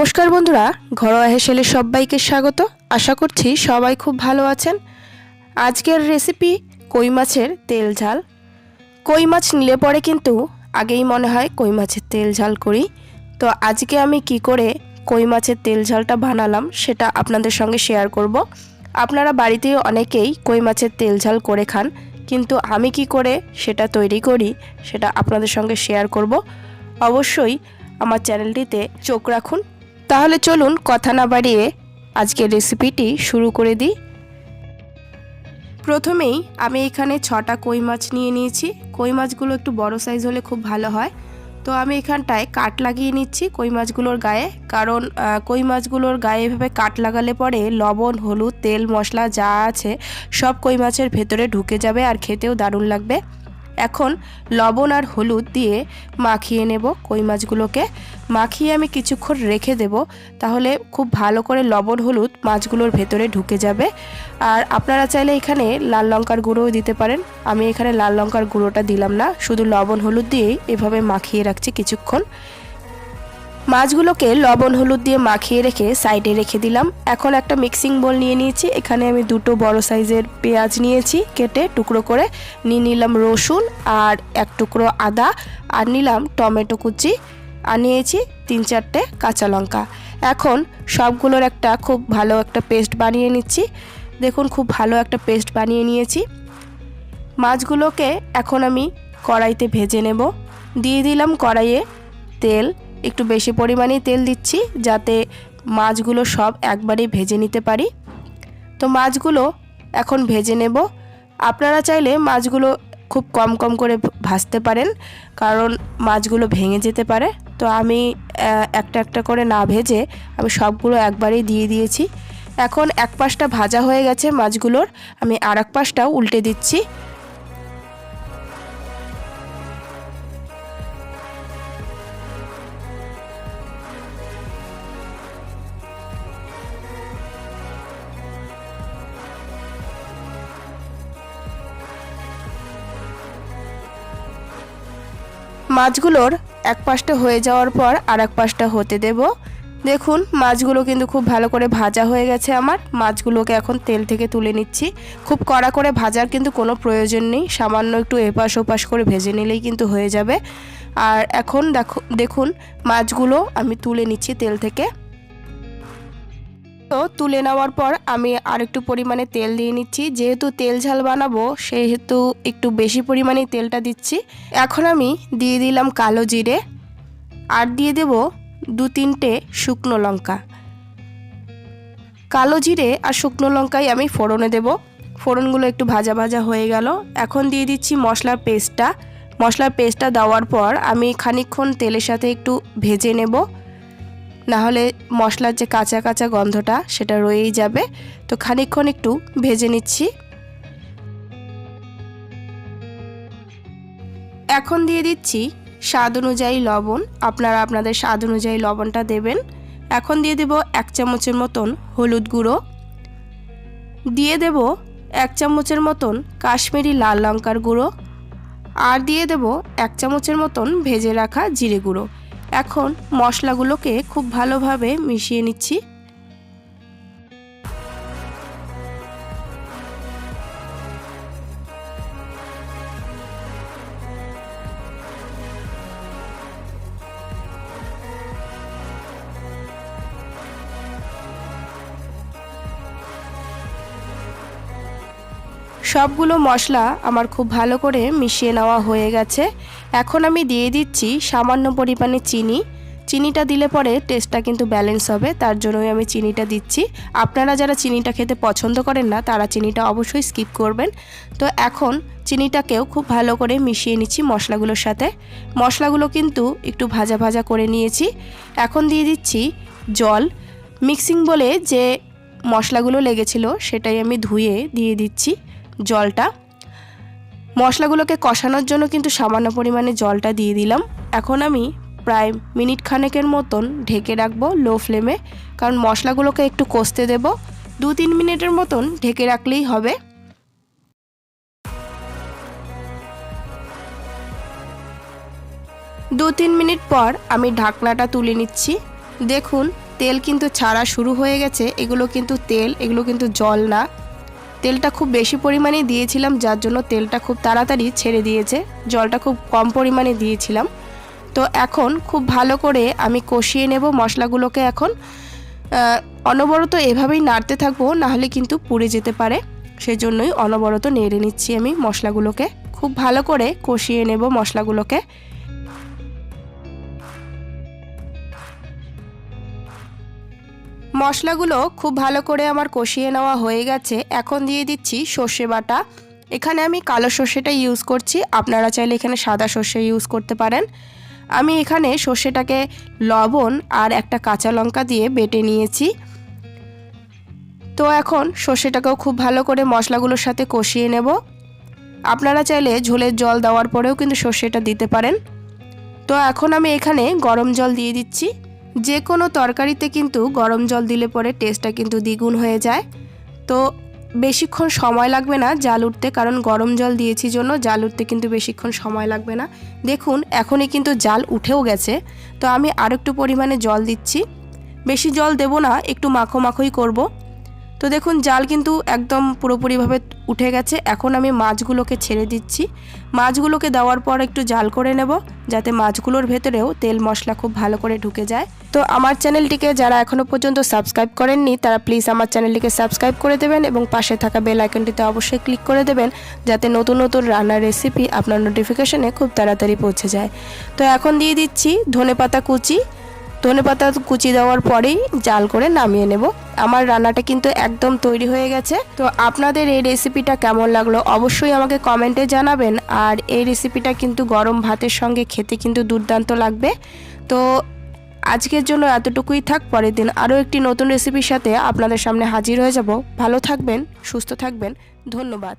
নমস্কার বন্ধুরা, ঘরোয়া হেসেলে সবাইকে স্বাগত। আশা করছি সবাই খুব ভালো আছেন। আজকের রেসিপি কই মাছের তেল ঝাল। কই মাছ নিলে পরে কিন্তু আগেই মনে হয় কই মাছের তেল ঝাল করি। তো আজকে আমি কি করে কই মাছের তেল ঝালটা বানালাম সেটা আপনাদের সঙ্গে শেয়ার করব। আপনারা বাড়িতেও অনেকেই কই মাছের তেল ঝাল করে খান, কিন্তু আমি কি করে সেটা তৈরি করি সেটা আপনাদের সঙ্গে শেয়ার করব। অবশ্যই আমার চ্যানেলটিতে চোখ রাখুন। তাহলে চলুন কথা না বাড়িয়ে আজকের রেসিপিটি শুরু করে দিই। প্রথমেই আমি এখানে 6টা কই মাছ নিয়ে নিয়েছি। কই মাছগুলো একটু বড় সাইজ হলে খুব ভালো হয়। তো আমি এখানটায় কাট লাগিয়ে নিচ্ছি কই মাছগুলোর গায়ে, কারণ কই মাছগুলোর গায়ে এভাবে কাট লাগালে পরে লবণ, হলুদ, তেল, মশলা যা আছে সব কই মাছের ভেতরে ঢুকে যাবে আর খেতেও দারুণ লাগবে। এখন লবণ আর হলুদ দিয়ে মাখিয়ে নেব কই মাছগুলোকে। মাখিয়ে আমি কিছুক্ষণ রেখে দেব, তাহলে খুব ভালো করে লবণ হলুদ মাছগুলোর ভেতরে ঢুকে যাবে। আর আপনারা চাইলে এখানে লাল লঙ্কার গুঁড়োও দিতে পারেন। আমি এখানে লাল লঙ্কার গুঁড়োটা দিলাম না, শুধু লবণ হলুদ দিয়েই এভাবে মাখিয়ে রাখছি কিছুক্ষণ। মাছগুলোকে লবণ হলুদ দিয়ে মাখিয়ে রেখে সাইডে রেখে দিলাম। এখন একটা মিক্সিং বোল নিয়ে নিয়েছি। এখানে আমি 2টো বড় সাইজের পেঁয়াজ নিয়েছি, কেটে টুকরো করে নিয়ে নিলাম রসুন আর 1 টুকরো আদা, আর নিলাম টমেটো কুচি, আর নিয়েছি 3-4টে কাঁচা লঙ্কা। এখন সবগুলোর একটা খুব ভালো একটা পেস্ট বানিয়ে নিচ্ছি। দেখুন, খুব ভালো একটা পেস্ট বানিয়ে নিয়েছি। মাছগুলোকে এখন আমি কড়াইতে ভেজে নেব। দিয়ে দিলাম কড়াইয়ে তেল, একটু বেশি পরিমাণেই তেল দিচ্ছি যাতে মাছগুলো সব একবারেই ভেজে নিতে পারি। তো মাছগুলো এখন ভেজে নেব। আপনারা চাইলে মাছগুলো খুব কম কম করে ভাজতে পারেন, কারণ মাছগুলো ভেঙে যেতে পারে। তো আমি একটা একটা করে না ভেজে আমি সবগুলো একবারেই দিয়ে দিয়েছি। এখন এক পাশটা ভাজা হয়ে গেছে মাছগুলোর, আমি আর এক পাশটাও উল্টে দিচ্ছি। মাছগুলোর এক পাশটা হয়ে যাওয়ার পর আর এক পাশটা হতে দেব। দেখুন, মাছগুলো কিন্তু খুব ভালো করে ভাজা হয়ে গেছে আমার। মাছগুলোকে এখন তেল থেকে তুলে নিচ্ছি। খুব কড়া করে ভাজার কিন্তু কোনো প্রয়োজন নেই, সামান্য একটু এপাশ ওপাশ করে ভেজে নিলেই কিন্তু হয়ে যাবে। আর এখন দেখুন মাছগুলো আমি তুলে নিচ্ছি তেল থেকে। তো তুলে নেওয়ার পর আমি আরেকটু পরিমাণে তেল দিয়ে নিচ্ছি। যেহেতু তেল ঝাল বানাবো সেহেতু একটু বেশি পরিমাণে তেলটা দিচ্ছি। এখন আমি দিয়ে দিলাম কালো জিরে, আর দিয়ে দেব 2-3টে শুকনো লঙ্কা। কালো জিরে আর শুকনো লঙ্কাই আমি ফোড়নে দেব। ফোড়নগুলো একটু ভাজা ভাজা হয়ে গেল। এখন দিয়ে দিচ্ছি মশলার পেস্টটা। মশলার পেস্টটা দেওয়ার পর আমি খানিকক্ষণ তেলের সাথে একটু ভেজে নেব, নাহলে মশলার যে কাঁচা কাঁচা গন্ধটা সেটা রয়েই যাবে। তো খানিকক্ষণ একটু ভেজে নিচ্ছি। এখন দিয়ে দিচ্ছি স্বাদ অনুযায়ী লবণ। আপনারা আপনাদের স্বাদ অনুযায়ী লবণটা দেবেন। এখন দিয়ে দেব 1 চামচের মতন হলুদ গুঁড়ো, দিয়ে দেব 1 চামচের মতন কাশ্মীরি লাল লঙ্কার গুঁড়ো, আর দিয়ে দেব 1 চামচের মতন ভেজে রাখা জিরে গুঁড়ো। এখন মশলাগুলোকে খুব ভালোভাবে মিশিয়ে নিচ্ছি। সবগুলো মশলা আমার খুব ভালো করে মিশিয়ে নেওয়া হয়ে গেছে। এখন আমি দিয়ে দিচ্ছি সামান্য পরিমাণে চিনি। চিনিটা দিলে পরে টেস্টটা কিন্তু ব্যালেন্স হবে, তার জন্যই আমি চিনিটা দিচ্ছি। আপনারা যারা চিনিটা খেতে পছন্দ করেন না তারা চিনিটা অবশ্যই স্কিপ করবেন। তো এখন চিনিটাকেও খুব ভালো করে মিশিয়ে নিচ্ছি মশলাগুলোর সাথে। মশলাগুলো কিন্তু একটু ভাজা ভাজা করে নিয়েছি। এখন দিয়ে দিচ্ছি জল। মিক্সিং বলে যে মশলাগুলো লেগেছিল সেটাই আমি ধুয়ে দিয়ে দিচ্ছি জলটা। মশলাগুলোকে কষানোর জন্য কিন্তু সামান্য পরিমাণে জলটা দিয়ে দিলাম। এখন আমি প্রায় মিনিট খানেকের মতন ঢেকে রাখবো লো ফ্লেমে, কারণ মশলাগুলোকে একটু কষতে দেব। 2-3 মিনিটের মতন ঢেকে রাখলেই হবে। 2-3 মিনিট পর আমি ঢাকনাটা তুলে নিচ্ছি। দেখুন তেল কিন্তু ছাড়া শুরু হয়ে গেছে। এগুলো কিন্তু তেল, এগুলো কিন্তু জল না। তেলটা খুব বেশি পরিমাণে দিয়েছিলাম, যার জন্য তেলটা খুব তাড়াতাড়ি ছেড়ে দিয়েছে। জলটা খুব কম পরিমাণে দিয়েছিলাম। তো এখন খুব ভালো করে আমি কষিয়ে নেব মশলাগুলোকে। এখন অনবরত এভাবেই নাড়তে থাকবো, নাহলে কিন্তু পুড়ে যেতে পারে। সেজন্যই অনবরত নেড়ে নিচ্ছি আমি মশলাগুলোকে। খুব ভালো করে কষিয়ে নেব মশলাগুলোকে। মশলাগুলো খুব ভালো করে আমার কষিয়ে নেওয়া হয়ে গেছে। এখন দিয়ে দিচ্ছি সর্ষে বাটা। এখানে আমি কালো সর্ষেটা ইউজ করছি, আপনারা চাইলে এখানে সাদা সর্ষে ইউজ করতে পারেন। আমি এখানে সর্ষেটাকে লবণ আর একটা কাঁচা লঙ্কা দিয়ে বেটে নিয়েছি। তো এখন সর্ষেটাকেও খুব ভালো করে মশলাগুলোর সাথে কষিয়ে নেব। আপনারা চাইলে ঝোলের জল দেওয়ার পরেও কিন্তু সর্ষেটা দিতে পারেন। তো এখন আমি এখানে গরম জল দিয়ে দিচ্ছি। যে কোনো তরকারিতে কিন্তু গরম জল দিলে পরে টেস্টটা কিন্তু দ্বিগুণ হয়ে যায়। তো বেশিক্ষণ সময় লাগবে না জাল উঠতে, কারণ গরম জল দিয়েছি জন্য জাল উঠতে কিন্তু বেশিক্ষণ সময় লাগবে না। দেখুন এখনই কিন্তু জাল উঠেও গেছে। তো আমি আর একটু পরিমাণে জল দিচ্ছি, বেশি জল দেব না, একটু মাখো মাখোই করব। তো দেখুন জাল কিন্তু একদম পুরোপুরিভাবে উঠে গেছে। এখন আমি মাছগুলোকে ছেড়ে দিচ্ছি। মাছগুলোকে দেওয়ার পর একটু জাল করে নেব, যাতে মাছগুলোর ভেতরেও তেল মশলা খুব ভালো করে ঢুকে যায়। তো আমার চ্যানেলটিকে যারা এখনও পর্যন্ত সাবস্ক্রাইব করেননি তারা প্লিজ আমার চ্যানেলটিকে সাবস্ক্রাইব করে দেবেন এবং পাশে থাকা বেল আইকনটিতে অবশ্যই ক্লিক করে দেবেন, যাতে নতুন নতুন রান্নার রেসিপি আপনার নোটিফিকেশনে খুব তাড়াতাড়ি পৌঁছে যায়। তো এখন দিয়ে দিচ্ছি ধনেপাতা কুচি। ধনেপাতা কুচি দেওয়ার পরেই জাল করে নামিয়ে নেব। আমার রান্নাটা কিন্তু একদম তৈরি হয়ে গেছে। তো আপনাদের এই রেসিপিটা কেমন লাগলো অবশ্যই আমাকে কমেন্টে জানাবেন। আর এই রেসিপিটা কিন্তু গরম ভাতের সঙ্গে খেতে কিন্তু দুর্দান্ত লাগবে। তো আজকের জন্য এতটুকুই থাক। পরের দিন আরও একটি নতুন রেসিপির সাথে আপনাদের সামনে হাজির হয়ে যাব। ভালো থাকবেন, সুস্থ থাকবেন, ধন্যবাদ।